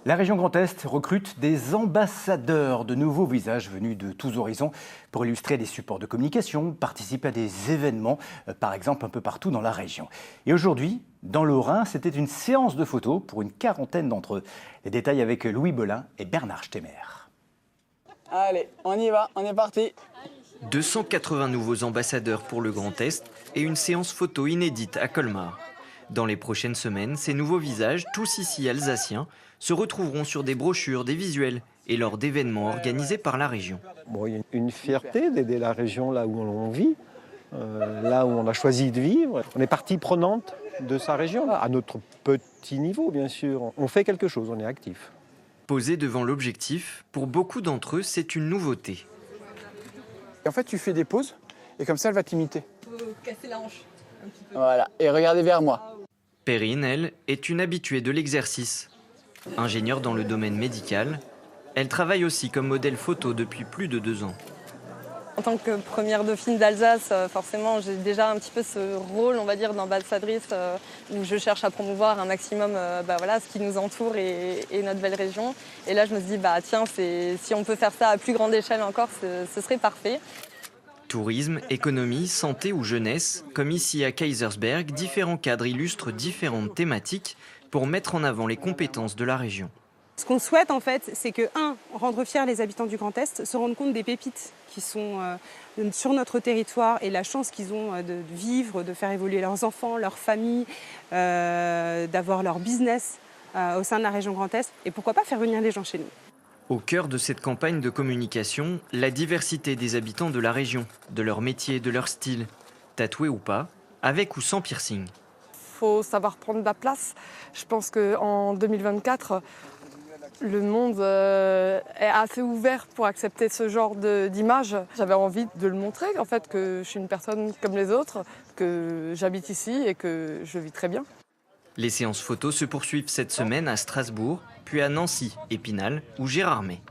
La région Grand Est recrute des ambassadeurs, de nouveaux visages venus de tous horizons pour illustrer des supports de communication, participer à des événements, par exemple un peu partout dans la région. Et aujourd'hui, dans le Haut-Rhin, c'était une séance de photos pour une quarantaine d'entre eux. Les détails avec Louis Belin et Bernard Stemmer. Allez, on y va, on est parti. 280 nouveaux ambassadeurs pour le Grand Est et une séance photo inédite à Colmar. Dans les prochaines semaines, ces nouveaux visages, tous ici alsaciens, se retrouveront sur des brochures, des visuels et lors d'événements organisés par la région. Bon, il y a une fierté d'aider la région là où on vit, là où on a choisi de vivre. On est partie prenante de sa région, à notre petit niveau bien sûr. On fait quelque chose, on est actif. Posé devant l'objectif, pour beaucoup d'entre eux, c'est une nouveauté. En fait, tu fais des pauses et comme ça, elle va t'imiter. Faut casser la hanche un petit peu. Voilà, et regardez vers moi. Perrine, elle, est une habituée de l'exercice. Ingénieure dans le domaine médical, elle travaille aussi comme modèle photo depuis plus de 2 ans. En tant que première dauphine d'Alsace, forcément, j'ai déjà un petit peu ce rôle, on va dire, d'ambassadrice où je cherche à promouvoir un maximum ce qui nous entoure et notre belle région. Et là, je me suis dit, tiens, si on peut faire ça à plus grande échelle encore, ce serait parfait. Tourisme, économie, santé ou jeunesse, comme ici à Kaysersberg, différents cadres illustrent différentes thématiques pour mettre en avant les compétences de la région. Ce qu'on souhaite en fait, c'est que, rendre fiers les habitants du Grand Est, se rendre compte des pépites qui sont sur notre territoire et la chance qu'ils ont de vivre, de faire évoluer leurs enfants, leurs familles, d'avoir leur business au sein de la région Grand Est et pourquoi pas faire venir les gens chez nous. Au cœur de cette campagne de communication, la diversité des habitants de la région, de leur métier, de leur style, tatoués ou pas, avec ou sans piercing. Il faut savoir prendre de la place. Je pense qu'en 2024, le monde est assez ouvert pour accepter ce genre d'image. J'avais envie de le montrer, en fait, que je suis une personne comme les autres, que j'habite ici et que je vis très bien. Les séances photos se poursuivent cette semaine à Strasbourg, puis à Nancy, Épinal ou Gérardmer.